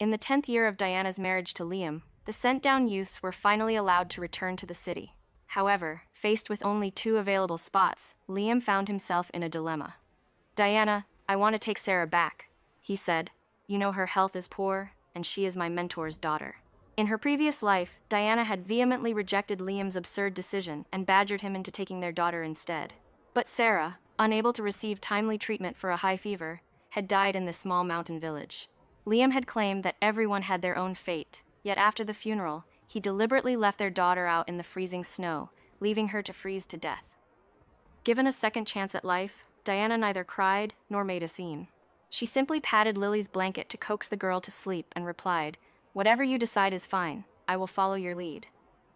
In the 10th year of Diana's marriage to Liam, the sent-down youths were finally allowed to return to the city. However, faced with only 2 available spots, Liam found himself in a dilemma. "Diana, I want to take Sarah back," he said. "You know her health is poor, and she is my mentor's daughter." In her previous life, Diana had vehemently rejected Liam's absurd decision and badgered him into taking their daughter instead. But Sarah, unable to receive timely treatment for a high fever, had died in this small mountain village. Liam had claimed that everyone had their own fate, yet after the funeral, he deliberately left their daughter out in the freezing snow, leaving her to freeze to death. Given a second chance at life, Diana neither cried nor made a scene. She simply patted Lily's blanket to coax the girl to sleep and replied, "Whatever you decide is fine. I will follow your lead."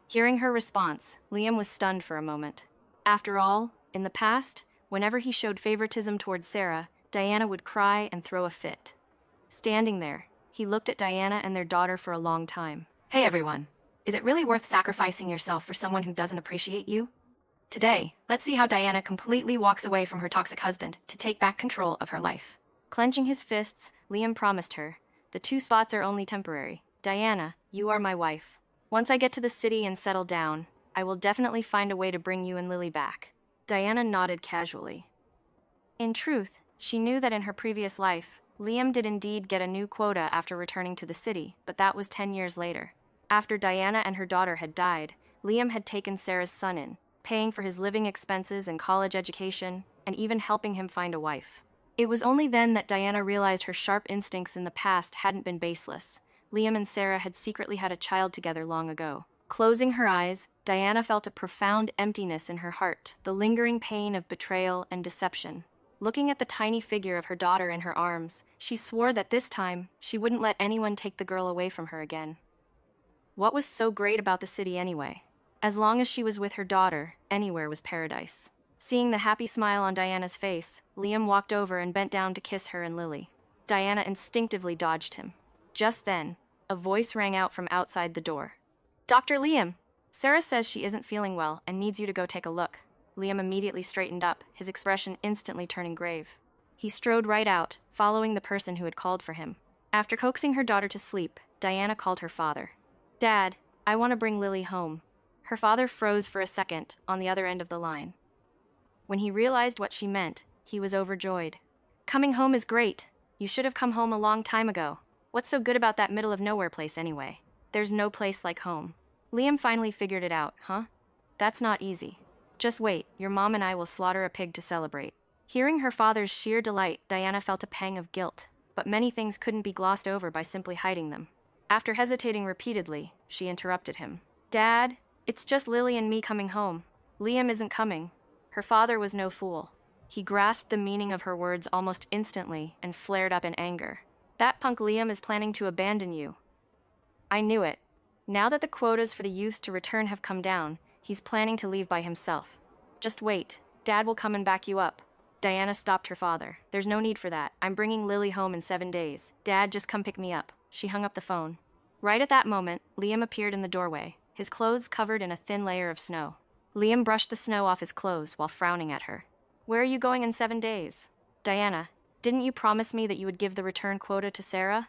Hearing her response, Liam was stunned for a moment. After all, in the past, whenever he showed favoritism towards Sarah, Diana would cry and throw a fit. Standing there, he looked at Diana and their daughter for a long time. "Hey everyone, is it really worth sacrificing yourself for someone who doesn't appreciate you? Today, let's see how Diana completely walks away from her toxic husband to take back control of her life." Clenching his fists, Liam promised her, "The 2 spots are only temporary. Diana, you are my wife. Once I get to the city and settle down, I will definitely find a way to bring you and Lily back." Diana nodded casually. In truth, she knew that in her previous life, Liam did indeed get a new quota after returning to the city, but that was 10 years later. After Diana and her daughter had died, Liam had taken Sarah's son in, paying for his living expenses and college education, and even helping him find a wife. It was only then that Diana realized her sharp instincts in the past hadn't been baseless. Liam and Sarah had secretly had a child together long ago. Closing her eyes, Diana felt a profound emptiness in her heart, the lingering pain of betrayal and deception. Looking at the tiny figure of her daughter in her arms, she swore that this time, she wouldn't let anyone take the girl away from her again. What was so great about the city anyway? As long as she was with her daughter, anywhere was paradise. Seeing the happy smile on Diana's face, Liam walked over and bent down to kiss her and Lily. Diana instinctively dodged him. Just then, a voice rang out from outside the door. "Dr. Liam, Sarah says she isn't feeling well and needs you to go take a look." Liam immediately straightened up, his expression instantly turning grave. He strode right out, following the person who had called for him. After coaxing her daughter to sleep, Diana called her father. "Dad, I want to bring Lily home." Her father froze for a second on the other end of the line. When he realized what she meant, he was overjoyed. "Coming home is great. You should have come home a long time ago. What's so good about that middle-of-nowhere place anyway? There's no place like home." Liam finally figured it out, "Huh? That's not easy. Just wait, your mom and I will slaughter a pig to celebrate." Hearing her father's sheer delight, Diana felt a pang of guilt, but many things couldn't be glossed over by simply hiding them. After hesitating repeatedly, she interrupted him. "Dad, it's just Lily and me coming home. Liam isn't coming." Her father was no fool. He grasped the meaning of her words almost instantly and flared up in anger. "That punk Liam is planning to abandon you." "I knew it. Now that the quotas for the youth to return have come down, he's planning to leave by himself. Just wait, Dad will come and back you up." Diana stopped her father. "There's no need for that. I'm bringing Lily home in 7 days. Dad, just come pick me up." She hung up the phone. Right at that moment, Liam appeared in the doorway, his clothes covered in a thin layer of snow. Liam brushed the snow off his clothes while frowning at her. "Where are you going in 7 days? Diana, didn't you promise me that you would give the return quota to Sarah?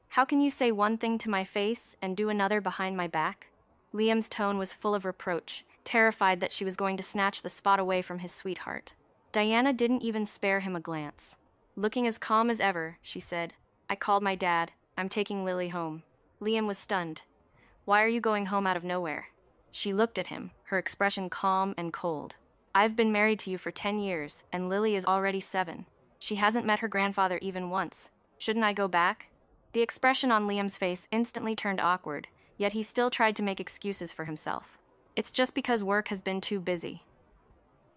How can you say one thing to my face and do another behind my back?" Liam's tone was full of reproach, terrified that she was going to snatch the spot away from his sweetheart. Diana didn't even spare him a glance. Looking as calm as ever, she said, "I called my dad. I'm taking Lily home." Liam was stunned. "Why are you going home out of nowhere?" She looked at him, her expression calm and cold. "I've been married to you for 10 years, and Lily is already 7. She hasn't met her grandfather even once. Shouldn't I go back?" The expression on Liam's face instantly turned awkward, yet he still tried to make excuses for himself. "It's just because work has been too busy."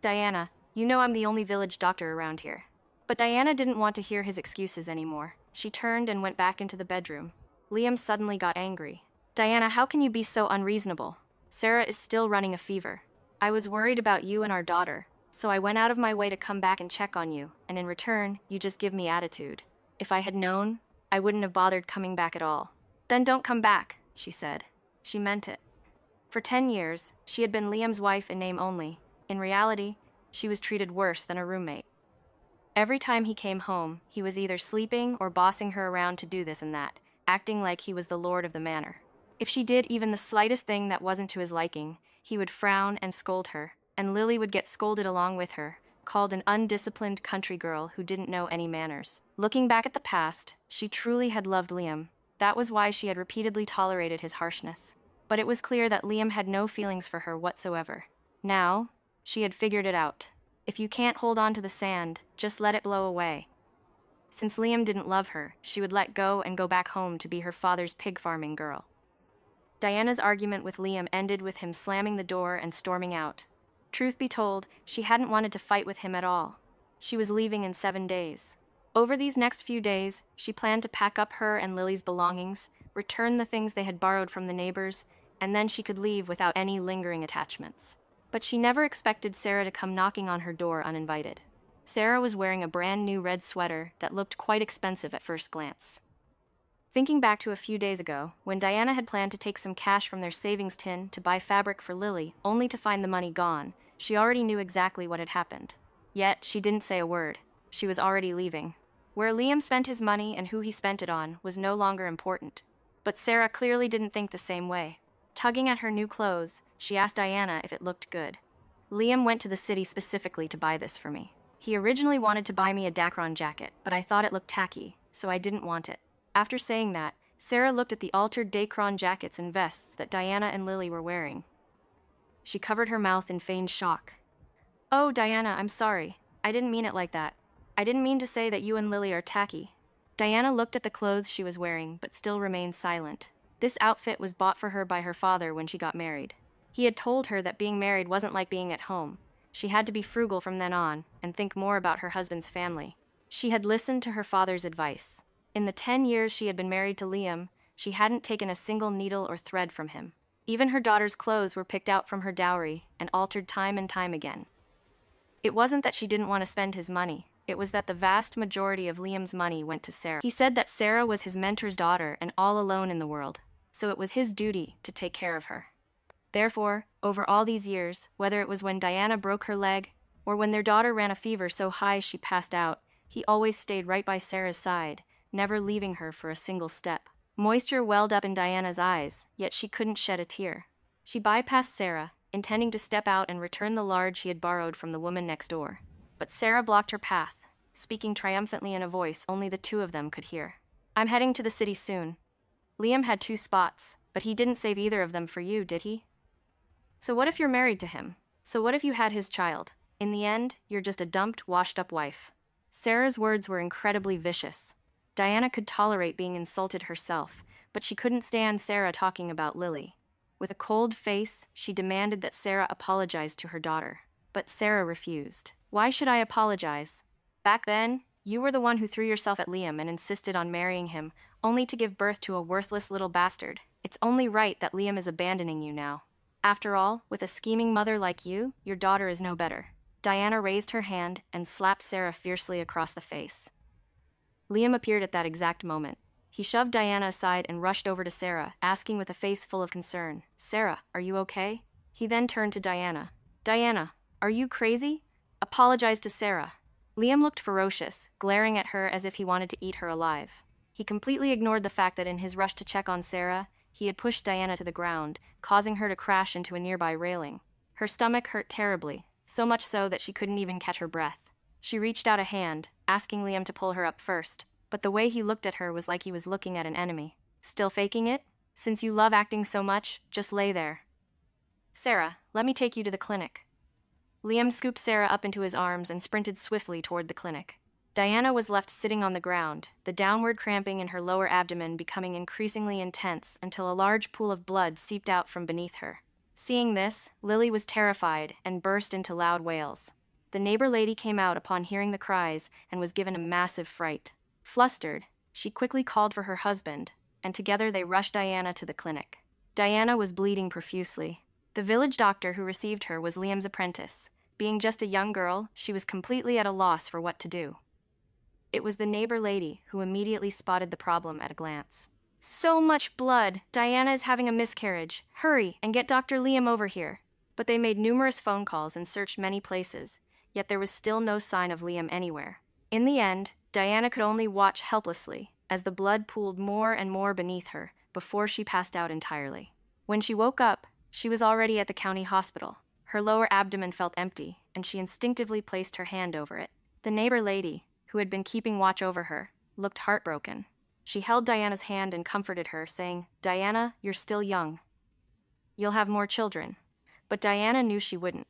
"Diana, you know I'm the only village doctor around here." But Diana didn't want to hear his excuses anymore. She turned and went back into the bedroom. Liam suddenly got angry. "Diana, how can you be so unreasonable? Sarah is still running a fever. I was worried about you and our daughter, so I went out of my way to come back and check on you, and in return, you just give me attitude. If I had known, I wouldn't have bothered coming back at all." "Then don't come back," she said. She meant it. For 10 years, she had been Liam's wife in name only. In reality, she was treated worse than a roommate. Every time he came home, he was either sleeping or bossing her around to do this and that, acting like he was the lord of the manor. If she did even the slightest thing that wasn't to his liking, he would frown and scold her, and Lily would get scolded along with her, called an undisciplined country girl who didn't know any manners. Looking back at the past, she truly had loved Liam. That was why she had repeatedly tolerated his harshness. But it was clear that Liam had no feelings for her whatsoever. Now, she had figured it out. If you can't hold on to the sand, just let it blow away. Since Liam didn't love her, she would let go and go back home to be her father's pig farming girl. Diana's argument with Liam ended with him slamming the door and storming out. Truth be told, she hadn't wanted to fight with him at all. She was leaving in 7 days. Over these next few days, she planned to pack up her and Lily's belongings, return the things they had borrowed from the neighbors, and then she could leave without any lingering attachments. But she never expected Sarah to come knocking on her door uninvited. Sarah was wearing a brand new red sweater that looked quite expensive at first glance. Thinking back to a few days ago, when Diana had planned to take some cash from their savings tin to buy fabric for Lily, only to find the money gone, she already knew exactly what had happened. Yet, she didn't say a word. She was already leaving. Where Liam spent his money and who he spent it on was no longer important. But Sarah clearly didn't think the same way. Tugging at her new clothes, she asked Diana if it looked good. Liam went to the city specifically to buy this for me. He originally wanted to buy me a Dacron jacket, but I thought it looked tacky, so I didn't want it. After saying that, Sarah looked at the altered Dacron jackets and vests that Diana and Lily were wearing. She covered her mouth in feigned shock. "Oh, Diana, I'm sorry. I didn't mean it like that. I didn't mean to say that you and Lily are tacky." Diana looked at the clothes she was wearing, but still remained silent. This outfit was bought for her by her father when she got married. He had told her that being married wasn't like being at home. She had to be frugal from then on, and think more about her husband's family. She had listened to her father's advice. In the 10 years she had been married to Liam, she hadn't taken a single needle or thread from him. Even her daughter's clothes were picked out from her dowry and altered time and time again. It wasn't that she didn't want to spend his money. It was that the vast majority of Liam's money went to Sarah. He said that Sarah was his mentor's daughter and all alone in the world, so it was his duty to take care of her. Therefore, over all these years, whether it was when Diana broke her leg or when their daughter ran a fever so high she passed out, he always stayed right by Sarah's side, never leaving her for a single step. Moisture welled up in Diana's eyes, yet she couldn't shed a tear. She bypassed Sarah, intending to step out and return the lard she had borrowed from the woman next door. But Sarah blocked her path, speaking triumphantly in a voice only the two of them could hear. "I'm heading to the city soon. Liam had 2 spots, but he didn't save either of them for you, did he? So what if you're married to him? So what if you had his child? In the end, you're just a dumped, washed-up wife." Sarah's words were incredibly vicious. Diana could tolerate being insulted herself, but she couldn't stand Sarah talking about Lily. With a cold face, she demanded that Sarah apologize to her daughter. But Sarah refused. "Why should I apologize? Back then, you were the one who threw yourself at Liam and insisted on marrying him, only to give birth to a worthless little bastard. It's only right that Liam is abandoning you now. After all, with a scheming mother like you, your daughter is no better." Diana raised her hand and slapped Sarah fiercely across the face. Liam appeared at that exact moment. He shoved Diana aside and rushed over to Sarah, asking with a face full of concern, "Sarah, are you okay?" He then turned to Diana. "Diana, are you crazy? Apologize to Sarah." Liam looked ferocious, glaring at her as if he wanted to eat her alive. He completely ignored the fact that in his rush to check on Sarah, he had pushed Diana to the ground, causing her to crash into a nearby railing. Her stomach hurt terribly, so much so that she couldn't even catch her breath. She reached out a hand, asking Liam to pull her up first, but the way he looked at her was like he was looking at an enemy. "Still faking it? Since you love acting so much, just lay there. Sarah, let me take you to the clinic." Liam scooped Sarah up into his arms and sprinted swiftly toward the clinic. Diana was left sitting on the ground, the downward cramping in her lower abdomen becoming increasingly intense until a large pool of blood seeped out from beneath her. Seeing this, Lily was terrified and burst into loud wails. The neighbor lady came out upon hearing the cries and was given a massive fright. Flustered, she quickly called for her husband, and together they rushed Diana to the clinic. Diana was bleeding profusely. The village doctor who received her was Liam's apprentice. Being just a young girl, she was completely at a loss for what to do. It was the neighbor lady who immediately spotted the problem at a glance. "So much blood! Diana is having a miscarriage. Hurry and get Dr. Liam over here." But they made numerous phone calls and searched many places, yet there was still no sign of Liam anywhere. In the end, Diana could only watch helplessly as the blood pooled more and more beneath her before she passed out entirely. When she woke up, she was already at the county hospital. Her lower abdomen felt empty, and she instinctively placed her hand over it. The neighbor lady, who had been keeping watch over her, looked heartbroken. She held Diana's hand and comforted her, saying, "Diana, you're still young. You'll have more children." But Diana knew she wouldn't.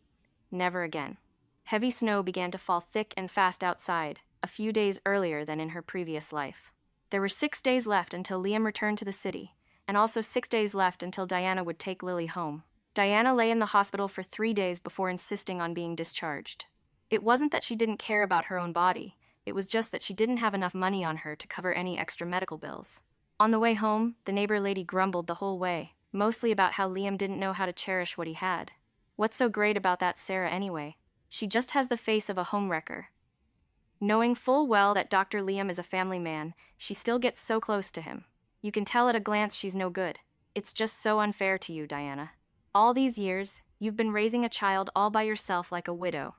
Never again. Heavy snow began to fall thick and fast outside, a few days earlier than in her previous life. There were 6 days left until Liam returned to the city, and also 6 days left until Diana would take Lily home. Diana lay in the hospital for 3 days before insisting on being discharged. It wasn't that she didn't care about her own body, it was just that she didn't have enough money on her to cover any extra medical bills. On the way home, the neighbor lady grumbled the whole way, mostly about how Liam didn't know how to cherish what he had. What's so great about that Sarah anyway? She just has the face of a homewrecker. Knowing full well that Dr. Liam is a family man, she still gets so close to him. You can tell at a glance she's no good. It's just so unfair to you, Diana. All these years, you've been raising a child all by yourself like a widow.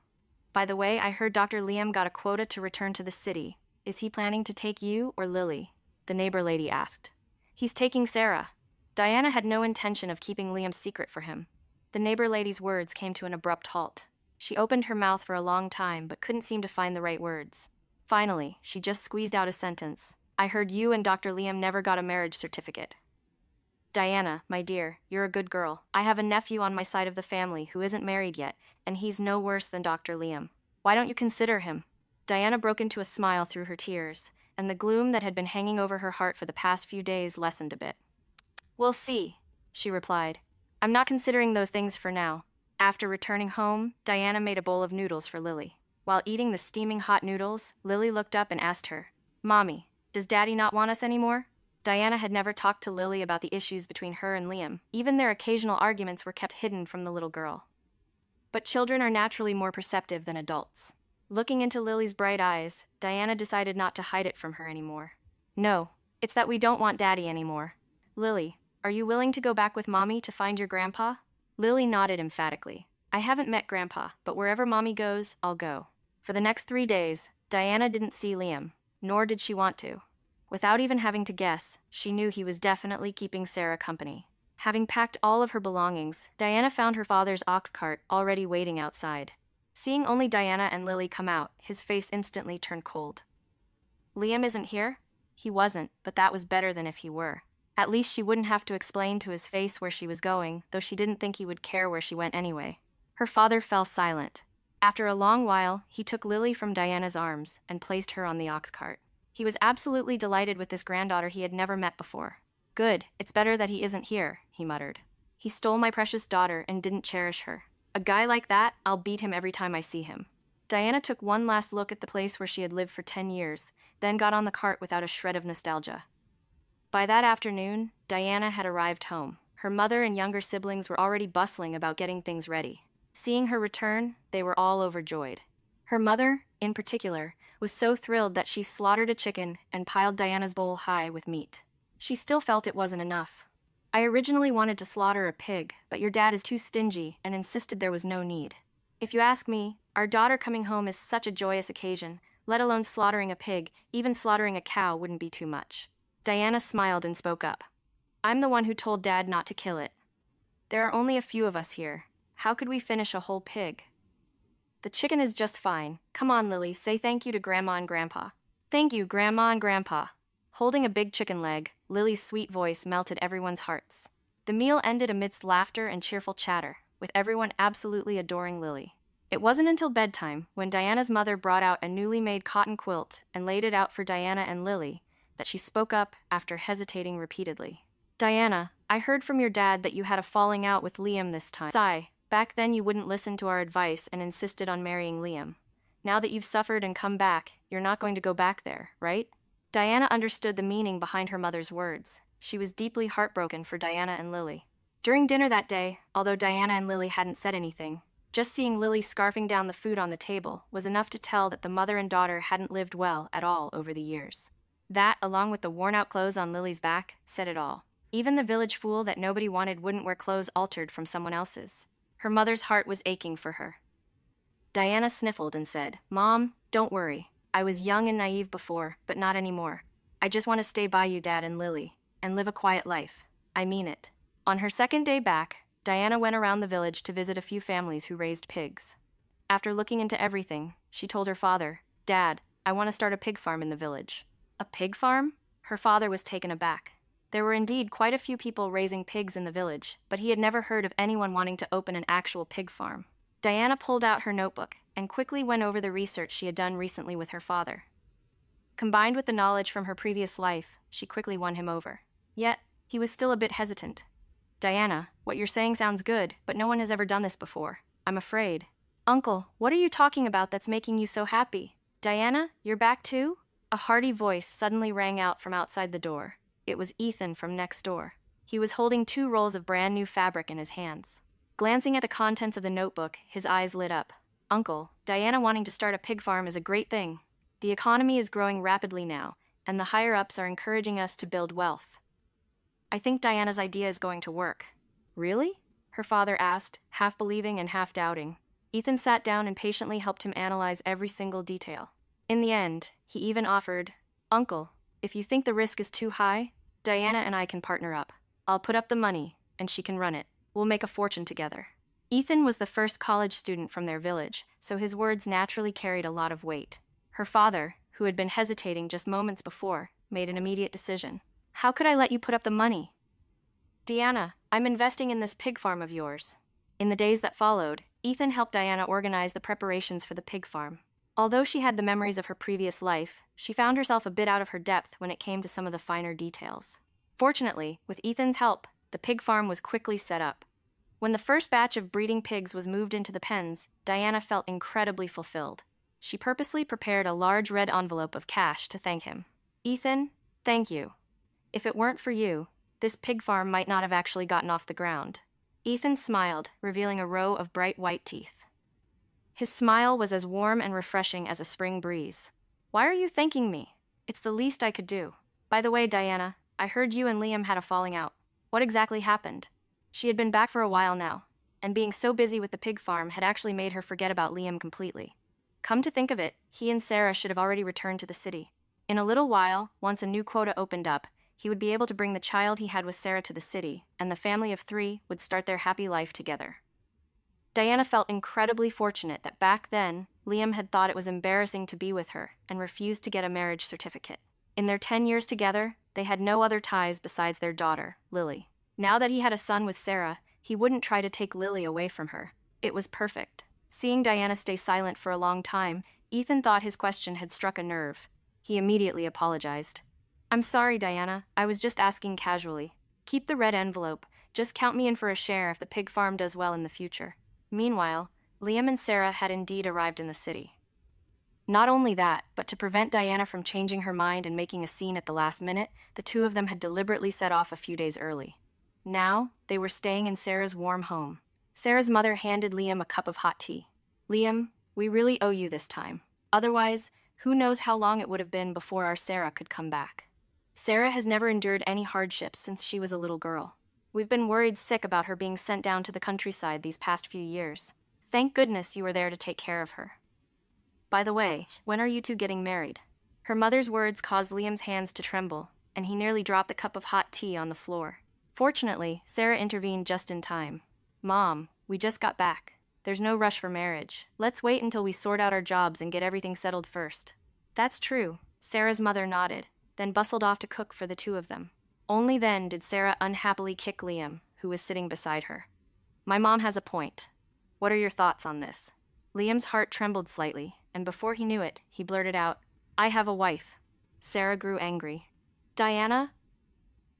By the way, I heard Dr. Liam got a quota to return to the city. Is he planning to take you or Lily? The neighbor lady asked. He's taking Sarah. Diana had no intention of keeping Liam's secret for him. The neighbor lady's words came to an abrupt halt. She opened her mouth for a long time but couldn't seem to find the right words. Finally, she just squeezed out a sentence. I heard you and Dr. Liam never got a marriage certificate. Diana, my dear, you're a good girl. I have a nephew on my side of the family who isn't married yet, and he's no worse than Dr. Liam. Why don't you consider him? Diana broke into a smile through her tears, and the gloom that had been hanging over her heart for the past few days lessened a bit. We'll see, she replied. I'm not considering those things for now. After returning home, Diana made a bowl of noodles for Lily. While eating the steaming hot noodles, Lily looked up and asked her, Mommy, does Daddy not want us anymore? Diana had never talked to Lily about the issues between her and Liam. Even their occasional arguments were kept hidden from the little girl. But children are naturally more perceptive than adults. Looking into Lily's bright eyes, Diana decided not to hide it from her anymore. No, it's that we don't want Daddy anymore. Lily, are you willing to go back with Mommy to find your grandpa? Lily nodded emphatically. I haven't met Grandpa, but wherever Mommy goes, I'll go. For the next 3 days, Diana didn't see Liam, nor did she want to. Without even having to guess, she knew he was definitely keeping Sarah company. Having packed all of her belongings, Diana found her father's ox cart already waiting outside. Seeing only Diana and Lily come out, his face instantly turned cold. Liam isn't here? He wasn't, but that was better than if he were. At least she wouldn't have to explain to his face where she was going, though she didn't think he would care where she went anyway. Her father fell silent. After a long while, he took Lily from Diana's arms and placed her on the ox cart. He was absolutely delighted with this granddaughter he had never met before. Good, it's better that he isn't here, he muttered. He stole my precious daughter and didn't cherish her. A guy like that, I'll beat him every time I see him. Diana took one last look at the place where she had lived for 10 years, then got on the cart without a shred of nostalgia. By that afternoon, Diana had arrived home. Her mother and younger siblings were already bustling about getting things ready. Seeing her return, they were all overjoyed. Her mother, in particular, was so thrilled that she slaughtered a chicken and piled Diana's bowl high with meat. She still felt it wasn't enough. I originally wanted to slaughter a pig, but your dad is too stingy and insisted there was no need. If you ask me, our daughter coming home is such a joyous occasion, let alone slaughtering a pig, even slaughtering a cow wouldn't be too much. Diana smiled and spoke up. I'm the one who told Dad not to kill it. There are only a few of us here. How could we finish a whole pig? The chicken is just fine. Come on, Lily, say thank you to Grandma and Grandpa. Thank you, Grandma and Grandpa. Holding a big chicken leg, Lily's sweet voice melted everyone's hearts. The meal ended amidst laughter and cheerful chatter, with everyone absolutely adoring Lily. It wasn't until bedtime, when Diana's mother brought out a newly made cotton quilt and laid it out for Diana and Lily, that she spoke up after hesitating repeatedly. Diana, I heard from your dad that you had a falling out with Liam this time. Sigh, back then you wouldn't listen to our advice and insisted on marrying Liam. Now that you've suffered and come back, you're not going to go back there, right? Diana understood the meaning behind her mother's words. She was deeply heartbroken for Diana and Lily. During dinner that day, although Diana and Lily hadn't said anything, just seeing Lily scarfing down the food on the table was enough to tell that the mother and daughter hadn't lived well at all over the years. That, along with the worn-out clothes on Lily's back, said it all. Even the village fool that nobody wanted wouldn't wear clothes altered from someone else's. Her mother's heart was aching for her. Diana sniffled and said, Mom, don't worry. I was young and naive before, but not anymore. I just want to stay by you, Dad and Lily, and live a quiet life. I mean it. On her second day back, Diana went around the village to visit a few families who raised pigs. After looking into everything, she told her father, Dad, I want to start a pig farm in the village. A pig farm? Her father was taken aback. There were indeed quite a few people raising pigs in the village, but he had never heard of anyone wanting to open an actual pig farm. Diana pulled out her notebook and quickly went over the research she had done recently with her father. Combined with the knowledge from her previous life, she quickly won him over. Yet, he was still a bit hesitant. Diana, what you're saying sounds good, but no one has ever done this before. I'm afraid. Uncle, what are you talking about that's making you so happy? Diana, you're back too? A hearty voice suddenly rang out from outside the door. It was Ethan from next door. He was holding 2 rolls of brand new fabric in his hands. Glancing at the contents of the notebook, his eyes lit up. Uncle, Diana wanting to start a pig farm is a great thing. The economy is growing rapidly now, and the higher-ups are encouraging us to build wealth. I think Diana's idea is going to work. Really? Her father asked, half believing and half doubting. Ethan sat down and patiently helped him analyze every single detail. In the end, he even offered, Uncle, if you think the risk is too high, Diana and I can partner up. I'll put up the money, and she can run it. We'll make a fortune together. Ethan was the first college student from their village, so his words naturally carried a lot of weight. Her father, who had been hesitating just moments before, made an immediate decision. How could I let you put up the money? Diana, I'm investing in this pig farm of yours. In the days that followed, Ethan helped Diana organize the preparations for the pig farm. Although she had the memories of her previous life, she found herself a bit out of her depth when it came to some of the finer details. Fortunately, with Ethan's help, the pig farm was quickly set up. When the first batch of breeding pigs was moved into the pens, Diana felt incredibly fulfilled. She purposely prepared a large red envelope of cash to thank him. Ethan, thank you. If it weren't for you, this pig farm might not have actually gotten off the ground. Ethan smiled, revealing a row of bright white teeth. His smile was as warm and refreshing as a spring breeze. Why are you thanking me? It's the least I could do. By the way, Diana, I heard you and Liam had a falling out. What exactly happened? She had been back for a while now, and being so busy with the pig farm had actually made her forget about Liam completely. Come to think of it, he and Sarah should have already returned to the city. In a little while, once a new quota opened up, he would be able to bring the child he had with Sarah to the city, and the family of 3 would start their happy life together. Diana felt incredibly fortunate that back then, Liam had thought it was embarrassing to be with her and refused to get a marriage certificate. In their 10 years together, they had no other ties besides their daughter, Lily. Now that he had a son with Sarah, he wouldn't try to take Lily away from her. It was perfect. Seeing Diana stay silent for a long time, Ethan thought his question had struck a nerve. He immediately apologized. I'm sorry, Diana. I was just asking casually. Keep the red envelope. Just count me in for a share if the pig farm does well in the future. Meanwhile, Liam and Sarah had indeed arrived in the city. Not only that, but to prevent Diana from changing her mind and making a scene at the last minute, the 2 of them had deliberately set off a few days early. Now, they were staying in Sarah's warm home. Sarah's mother handed Liam a cup of hot tea. Liam, we really owe you this time. Otherwise, who knows how long it would have been before our Sarah could come back. Sarah has never endured any hardships since she was a little girl. We've been worried sick about her being sent down to the countryside these past few years. Thank goodness you were there to take care of her. By the way, when are you 2 getting married? Her mother's words caused Liam's hands to tremble, and he nearly dropped the cup of hot tea on the floor. Fortunately, Sarah intervened just in time. Mom, we just got back. There's no rush for marriage. Let's wait until we sort out our jobs and get everything settled first. That's true, Sarah's mother nodded, then bustled off to cook for the 2 of them. Only then did Sarah unhappily kick Liam, who was sitting beside her. My mom has a point. What are your thoughts on this? Liam's heart trembled slightly, and before he knew it, he blurted out, I have a wife. Sarah grew angry. Diana?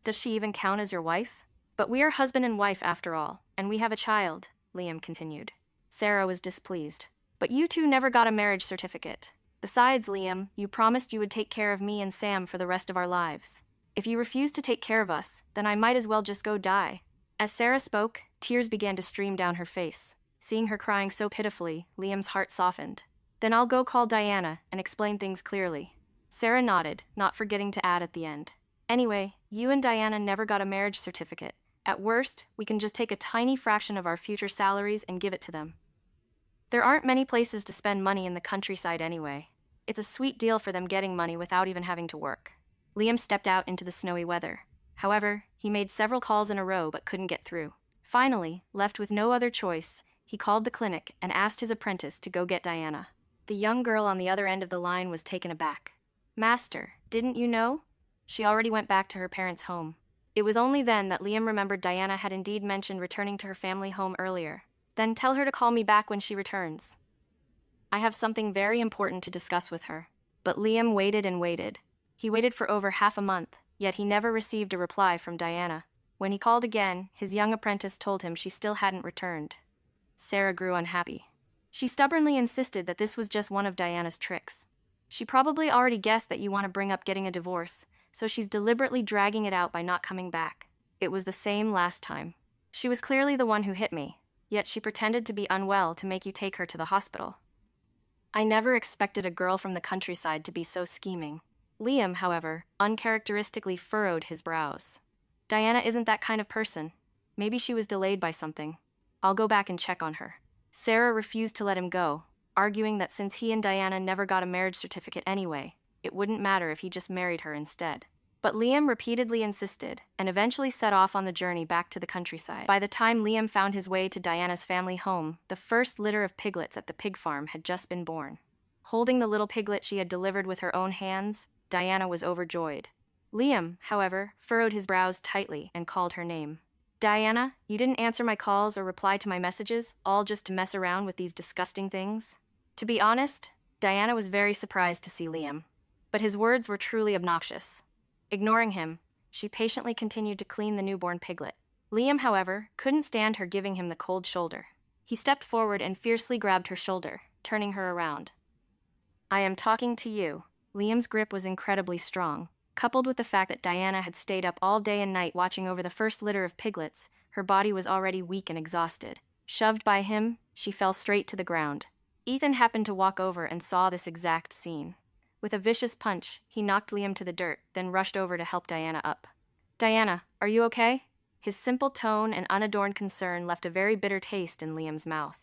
Does she even count as your wife? But we are husband and wife after all, and we have a child, Liam continued. Sarah was displeased. But you 2 never got a marriage certificate. Besides, Liam, you promised you would take care of me and Sam for the rest of our lives. If you refuse to take care of us, then I might as well just go die. As Sarah spoke, tears began to stream down her face. Seeing her crying so pitifully, Liam's heart softened. Then I'll go call Diana and explain things clearly. Sarah nodded, not forgetting to add at the end. Anyway, you and Diana never got a marriage certificate. At worst, we can just take a tiny fraction of our future salaries and give it to them. There aren't many places to spend money in the countryside anyway. It's a sweet deal for them getting money without even having to work. Liam stepped out into the snowy weather. However, he made several calls in a row but couldn't get through. Finally, left with no other choice, he called the clinic and asked his apprentice to go get Diana. The young girl on the other end of the line was taken aback. "Master, didn't you know?" She already went back to her parents' home. It was only then that Liam remembered Diana had indeed mentioned returning to her family home earlier. "Then tell her to call me back when she returns. I have something very important to discuss with her." But Liam waited and waited. He waited for over half a month, yet he never received a reply from Diana. When he called again, his young apprentice told him she still hadn't returned. Sarah grew unhappy. She stubbornly insisted that this was just one of Diana's tricks. "She probably already guessed that you want to bring up getting a divorce, so she's deliberately dragging it out by not coming back. It was the same last time. She was clearly the one who hit me, yet she pretended to be unwell to make you take her to the hospital." I never expected a girl from the countryside to be so scheming. Liam, however, uncharacteristically furrowed his brows. "Diana isn't that kind of person. Maybe she was delayed by something. I'll go back and check on her." Sarah refused to let him go, arguing that since he and Diana never got a marriage certificate anyway, it wouldn't matter if he just married her instead. But Liam repeatedly insisted, and eventually set off on the journey back to the countryside. By the time Liam found his way to Diana's family home, the first litter of piglets at the pig farm had just been born. Holding the little piglet she had delivered with her own hands, Diana was overjoyed. Liam, however, furrowed his brows tightly and called her name. "Diana, you didn't answer my calls or reply to my messages, all just to mess around with these disgusting things?" To be honest, Diana was very surprised to see Liam. But his words were truly obnoxious. Ignoring him, she patiently continued to clean the newborn piglet. Liam, however, couldn't stand her giving him the cold shoulder. He stepped forward and fiercely grabbed her shoulder, turning her around. "I am talking to you." Liam's grip was incredibly strong. Coupled with the fact that Diana had stayed up all day and night watching over the first litter of piglets, her body was already weak and exhausted. Shoved by him, she fell straight to the ground. Ethan happened to walk over and saw this exact scene. With a vicious punch, he knocked Liam to the dirt, then rushed over to help Diana up. "Diana, are you okay?" His simple tone and unadorned concern left a very bitter taste in Liam's mouth.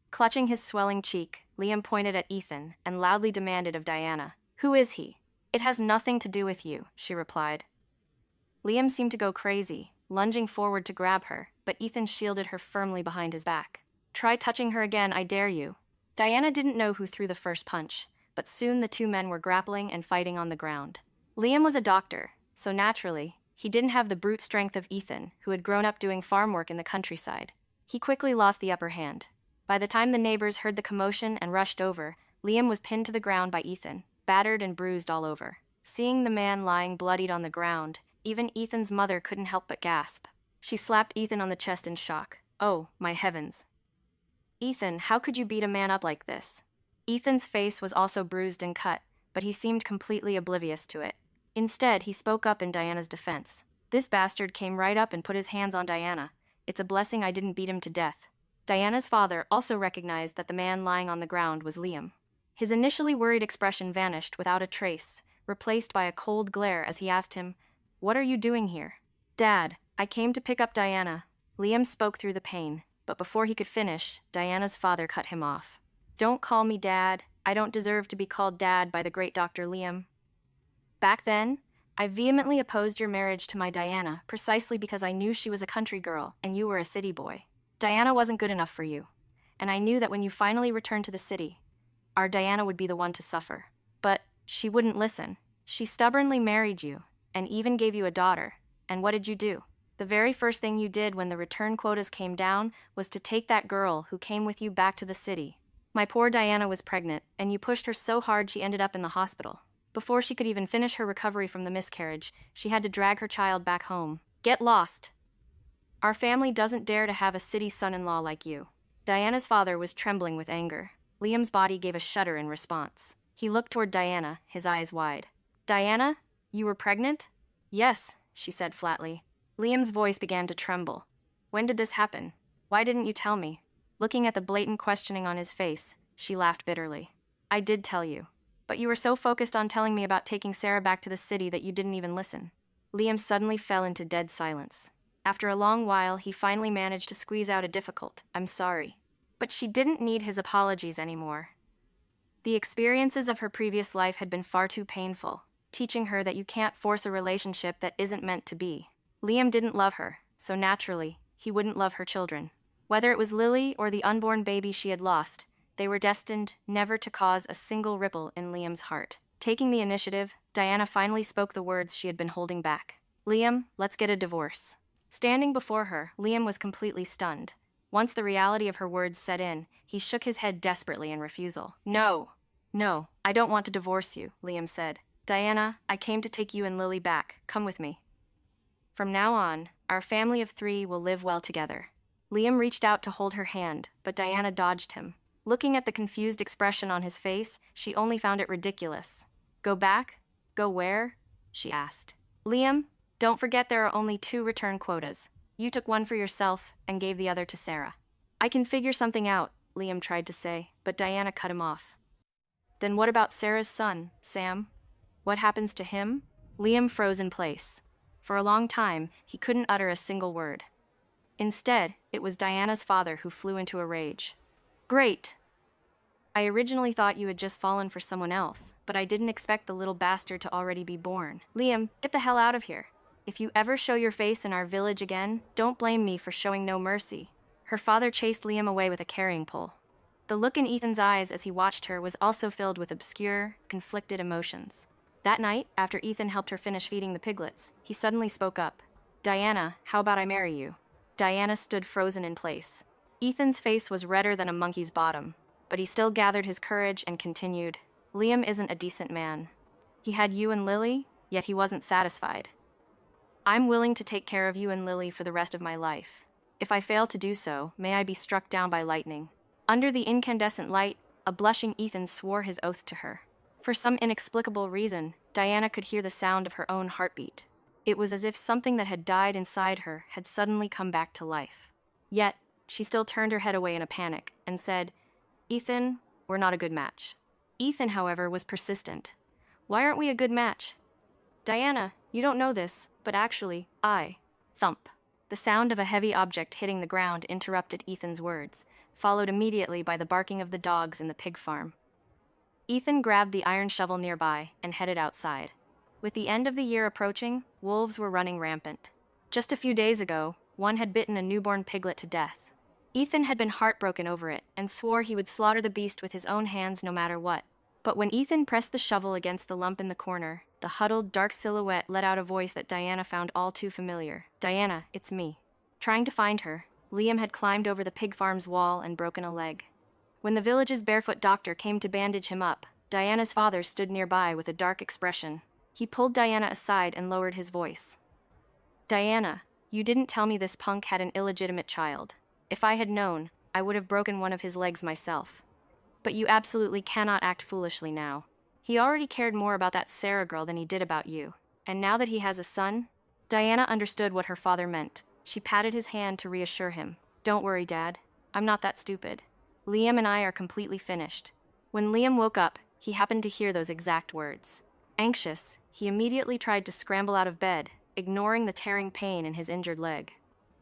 Clutching his swelling cheek, Liam pointed at Ethan and loudly demanded of Diana, "Who is he?" "It has nothing to do with you," she replied. Liam seemed to go crazy, lunging forward to grab her, but Ethan shielded her firmly behind his back. "Try touching her again, I dare you." Diana didn't know who threw the first punch, but soon the two men were grappling and fighting on the ground. Liam was a doctor, so naturally, he didn't have the brute strength of Ethan, who had grown up doing farm work in the countryside. He quickly lost the upper hand. By the time the neighbors heard the commotion and rushed over, Liam was pinned to the ground by Ethan, battered and bruised all over. Seeing the man lying bloodied on the ground, even Ethan's mother couldn't help but gasp. She slapped Ethan on the chest in shock. "Oh, my heavens. Ethan, how could you beat a man up like this?" Ethan's face was also bruised and cut, but he seemed completely oblivious to it. Instead, he spoke up in Diana's defense. "This bastard came right up and put his hands on Diana. It's a blessing I didn't beat him to death." Diana's father also recognized that the man lying on the ground was Liam. His initially worried expression vanished without a trace, replaced by a cold glare as he asked him, "What are you doing here?" "Dad, I came to pick up Diana." Liam spoke through the pain, but before he could finish, Diana's father cut him off. "Don't call me Dad. I don't deserve to be called Dad by the great Dr. Liam. Back then, I vehemently opposed your marriage to my Diana precisely because I knew she was a country girl and you were a city boy. Diana wasn't good enough for you, and I knew that when you finally returned to the city, our Diana would be the one to suffer. But she wouldn't listen. She stubbornly married you, and even gave you a daughter. And what did you do? The very first thing you did when the return quotas came down was to take that girl who came with you back to the city. My poor Diana was pregnant, and you pushed her so hard she ended up in the hospital. Before she could even finish her recovery from the miscarriage, she had to drag her child back home. Get lost. Our family doesn't dare to have a city son-in-law like you." Diana's father was trembling with anger. Liam's body gave a shudder in response. He looked toward Diana, his eyes wide. "Diana, you were pregnant?" "Yes," she said flatly. Liam's voice began to tremble. "When did this happen? Why didn't you tell me?" Looking at the blatant questioning on his face, she laughed bitterly. "I did tell you. But you were so focused on telling me about taking Sarah back to the city that you didn't even listen." Liam suddenly fell into dead silence. After a long while, he finally managed to squeeze out a difficult, "I'm sorry." But she didn't need his apologies anymore. The experiences of her previous life had been far too painful. teaching her that you can't force a relationship that isn't meant to be. Liam didn't love her, so naturally, he wouldn't love her children. Whether it was Lily or the unborn baby she had lost, they were destined never to cause a single ripple in Liam's heart. Taking the initiative, Diana finally spoke the words she had been holding back. "Liam, let's get a divorce." Standing before her, Liam was completely stunned. Once the reality of her words set in, he shook his head desperately in refusal. "No, I don't want to divorce you," Liam said. "Diana, I came to take you and Lily back. Come with me. From now on, our family of 3 will live well together." Liam reached out to hold her hand, but Diana dodged him. Looking at the confused expression on his face, she only found it ridiculous. "Go back? Go where?" she asked. "Liam, don't forget there are only 2 return quotas. You took one for yourself and gave the other to Sarah." "I can figure something out," Liam tried to say, but Diana cut him off. "Then what about Sarah's son, Sam? What happens to him?" Liam froze in place. For a long time, he couldn't utter a single word. Instead, it was Diana's father who flew into a rage. "Great! I originally thought you had just fallen for someone else, but I didn't expect the little bastard to already be born. Liam, get the hell out of here. If you ever show your face in our village again, don't blame me for showing no mercy." Her father chased Liam away with a carrying pole. The look in Ethan's eyes as he watched her was also filled with obscure, conflicted emotions. That night, after Ethan helped her finish feeding the piglets, he suddenly spoke up. "Diana, how about I marry you?" Diana stood frozen in place. Ethan's face was redder than a monkey's bottom, but he still gathered his courage and continued. "Liam isn't a decent man. He had you and Lily, yet he wasn't satisfied. I'm willing to take care of you and Lily for the rest of my life. If I fail to do so, may I be struck down by lightning." Under the incandescent light, a blushing Ethan swore his oath to her. For some inexplicable reason, Diana could hear the sound of her own heartbeat. It was as if something that had died inside her had suddenly come back to life. Yet, she still turned her head away in a panic and said, "Ethan, we're not a good match." Ethan, however, was persistent. "Why aren't we a good match?" "Diana, you don't know this, but actually, Thump. The sound of a heavy object hitting the ground interrupted Ethan's words, followed immediately by the barking of the dogs in the pig farm. Ethan grabbed the iron shovel nearby and headed outside. With the end of the year approaching, wolves were running rampant. Just a few days ago, one had bitten a newborn piglet to death. Ethan had been heartbroken over it and swore he would slaughter the beast with his own hands no matter what. But when Ethan pressed the shovel against the lump in the corner, the huddled, dark silhouette let out a voice that Diana found all too familiar. "Diana, it's me." Trying to find her, Liam had climbed over the pig farm's wall and broken a leg. When the village's barefoot doctor came to bandage him up, Diana's father stood nearby with a dark expression. He pulled Diana aside and lowered his voice. "Diana, you didn't tell me this punk had an illegitimate child. If I had known, I would have broken one of his legs myself. But you absolutely cannot act foolishly now. He already cared more about that Sarah girl than he did about you. And now that he has a son..." Diana understood what her father meant. She patted his hand to reassure him. "Don't worry, Dad. I'm not that stupid. Liam and I are completely finished." When Liam woke up, he happened to hear those exact words. Anxious, he immediately tried to scramble out of bed, ignoring the tearing pain in his injured leg.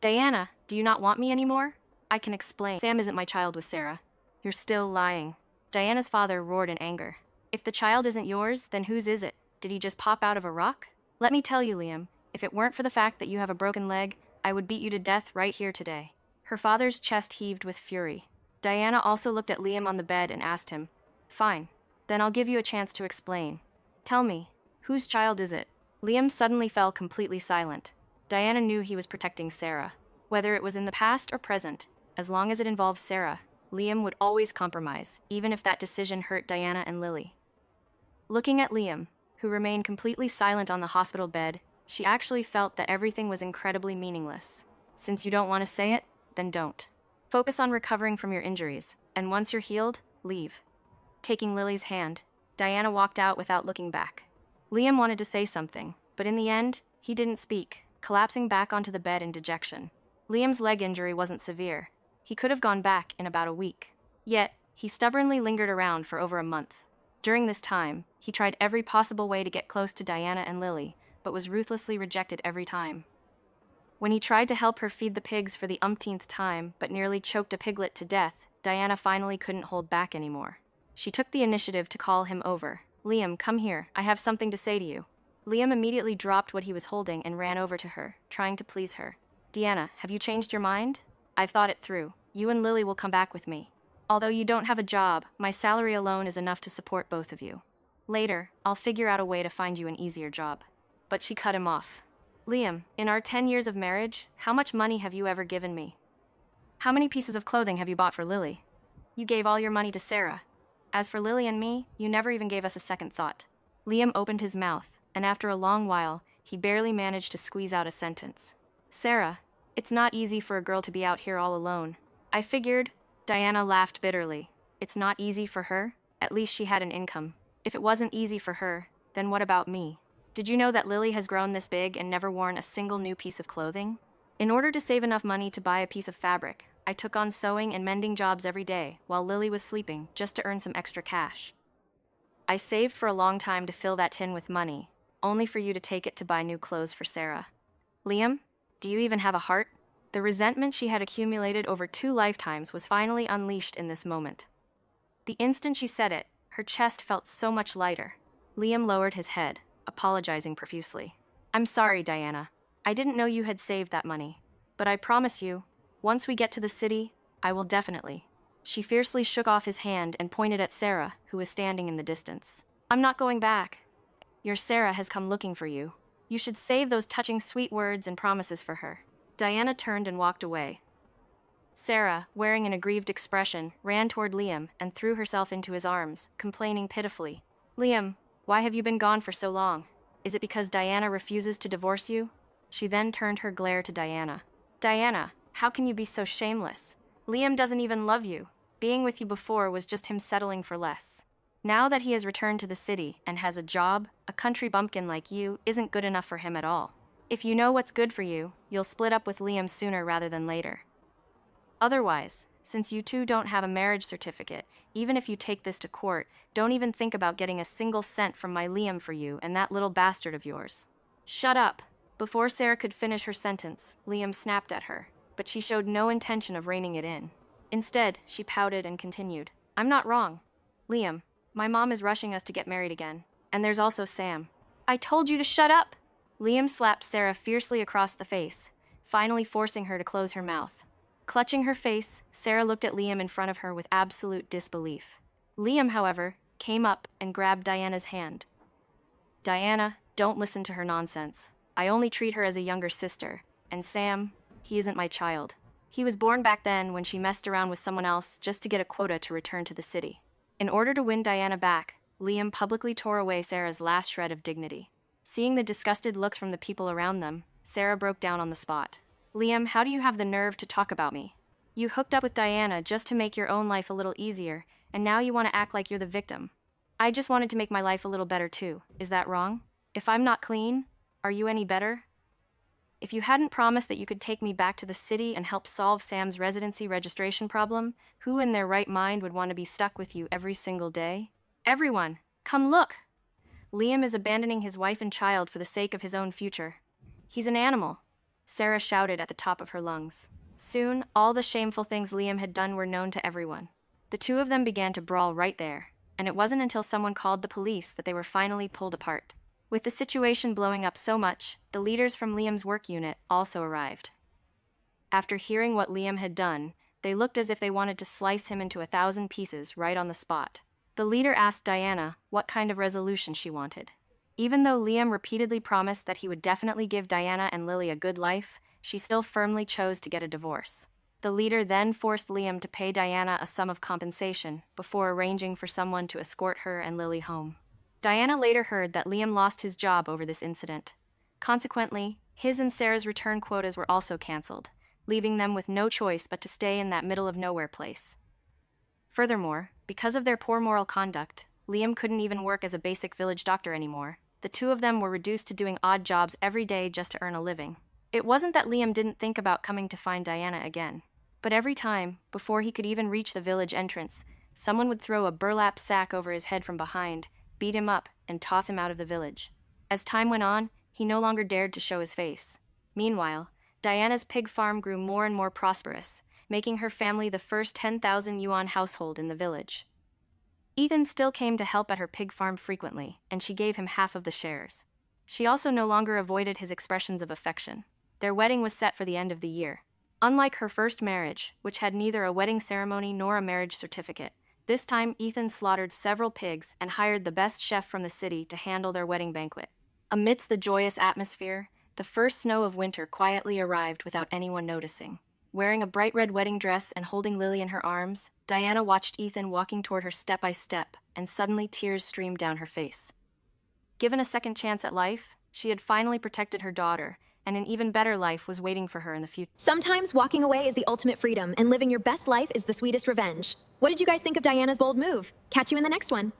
"Diana, do you not want me anymore? I can explain. Sam isn't my child with Sarah. You're still lying." Diana's father roared in anger. "If the child isn't yours, then whose is it? Did he just pop out of a rock? Let me tell you, Liam, if it weren't for the fact that you have a broken leg, I would beat you to death right here today." Her father's chest heaved with fury. Diana also looked at Liam on the bed and asked him, "Fine, then I'll give you a chance to explain. Tell me, whose child is it?" Liam suddenly fell completely silent. Diana knew he was protecting Sarah. Whether it was in the past or present, as long as it involved Sarah, Liam would always compromise, even if that decision hurt Diana and Lily. Looking at Liam, who remained completely silent on the hospital bed, she actually felt that everything was incredibly meaningless. Since you don't want to say it, then don't. Focus on recovering from your injuries, and once you're healed, leave. Taking Lily's hand, Diana walked out without looking back. Liam wanted to say something, but in the end, he didn't speak, collapsing back onto the bed in dejection. Liam's leg injury wasn't severe. He could have gone back in about a week. Yet, he stubbornly lingered around for over a month. During this time, he tried every possible way to get close to Diana and Lily, but was ruthlessly rejected every time. When he tried to help her feed the pigs for the umpteenth time, but nearly choked a piglet to death, Diana finally couldn't hold back anymore. She took the initiative to call him over. Liam, come here, I have something to say to you. Liam immediately dropped what he was holding and ran over to her, trying to please her. Deanna, have you changed your mind? I've thought it through. You and Lily will come back with me. Although you don't have a job, my salary alone is enough to support both of you. Later, I'll figure out a way to find you an easier job. But she cut him off. Liam, in our 10 years of marriage, how much money have you ever given me? How many pieces of clothing have you bought for Lily? You gave all your money to Sarah. As for Lily and me, you never even gave us a second thought. Liam opened his mouth, and after a long while, he barely managed to squeeze out a sentence. Sarah, it's not easy for a girl to be out here all alone. I figured. Diana laughed bitterly. It's not easy for her? At least she had an income. If it wasn't easy for her, then what about me? Did you know that Lily has grown this big and never worn a single new piece of clothing? In order to save enough money to buy a piece of fabric, I took on sewing and mending jobs every day while Lily was sleeping just to earn some extra cash. I saved for a long time to fill that tin with money, only for you to take it to buy new clothes for Sarah. Liam, do you even have a heart? The resentment she had accumulated over 2 lifetimes was finally unleashed in this moment. The instant she said it, her chest felt so much lighter. Liam lowered his head, apologizing profusely. I'm sorry, Diana. I didn't know you had saved that money. But I promise you, once we get to the city, I will definitely. She fiercely shook off his hand and pointed at Sarah, who was standing in the distance. I'm not going back. Your Sarah has come looking for you. You should save those touching sweet words and promises for her. Diana turned and walked away. Sarah, wearing an aggrieved expression, ran toward Liam and threw herself into his arms, complaining pitifully. Liam, why have you been gone for so long? Is it because Diana refuses to divorce you? She then turned her glare to Diana. Diana, how can you be so shameless? Liam doesn't even love you. Being with you before was just him settling for less. Now that he has returned to the city and has a job, a country bumpkin like you isn't good enough for him at all. If you know what's good for you, you'll split up with Liam sooner rather than later. Otherwise, since you two don't have a marriage certificate, even if you take this to court, don't even think about getting a single cent from my Liam for you and that little bastard of yours. Shut up! Before Sarah could finish her sentence, Liam snapped at her, but she showed no intention of reining it in. Instead, she pouted and continued. I'm not wrong. Liam, my mom is rushing us to get married again. And there's also Sam. I told you to shut up! Liam slapped Sarah fiercely across the face, finally forcing her to close her mouth. Clutching her face, Sarah looked at Liam in front of her with absolute disbelief. Liam, however, came up and grabbed Diana's hand. Diana, don't listen to her nonsense. I only treat her as a younger sister, and Sam, he isn't my child. He was born back then when she messed around with someone else just to get a quota to return to the city. In order to win Diana back, Liam publicly tore away Sarah's last shred of dignity. Seeing the disgusted looks from the people around them, Sarah broke down on the spot. Liam, how do you have the nerve to talk about me? You hooked up with Diana just to make your own life a little easier, and now you want to act like you're the victim. I just wanted to make my life a little better too. Is that wrong? If I'm not clean, are you any better? If you hadn't promised that you could take me back to the city and help solve Sam's residency registration problem, who in their right mind would want to be stuck with you every single day? Everyone, come look! Liam is abandoning his wife and child for the sake of his own future. He's an animal, Sarah shouted at the top of her lungs. Soon, all the shameful things Liam had done were known to everyone. The two of them began to brawl right there, and it wasn't until someone called the police that they were finally pulled apart. With the situation blowing up so much, the leaders from Liam's work unit also arrived. After hearing what Liam had done, they looked as if they wanted to slice him into 1,000 pieces right on the spot. The leader asked Diana what kind of resolution she wanted. Even though Liam repeatedly promised that he would definitely give Diana and Lily a good life, she still firmly chose to get a divorce. The leader then forced Liam to pay Diana a sum of compensation before arranging for someone to escort her and Lily home. Diana later heard that Liam lost his job over this incident. Consequently, his and Sarah's return quotas were also canceled, leaving them with no choice but to stay in that middle-of-nowhere place. Furthermore, because of their poor moral conduct, Liam couldn't even work as a basic village doctor anymore. The two of them were reduced to doing odd jobs every day just to earn a living. It wasn't that Liam didn't think about coming to find Diana again, but every time, before he could even reach the village entrance, someone would throw a burlap sack over his head from behind, beat him up, and toss him out of the village. As time went on, he no longer dared to show his face. Meanwhile, Diana's pig farm grew more and more prosperous, making her family the first 10,000 yuan household in the village. Ethan still came to help at her pig farm frequently, and she gave him half of the shares. She also no longer avoided his expressions of affection. Their wedding was set for the end of the year. Unlike her first marriage, which had neither a wedding ceremony nor a marriage certificate, this time Ethan slaughtered several pigs and hired the best chef from the city to handle their wedding banquet. Amidst the joyous atmosphere, the first snow of winter quietly arrived without anyone noticing. Wearing a bright red wedding dress and holding Lily in her arms, Diana watched Ethan walking toward her step by step, and suddenly tears streamed down her face. Given a second chance at life, she had finally protected her daughter, and an even better life was waiting for her in the future. Sometimes walking away is the ultimate freedom, and living your best life is the sweetest revenge. What did you guys think of Diana's bold move? Catch you in the next one.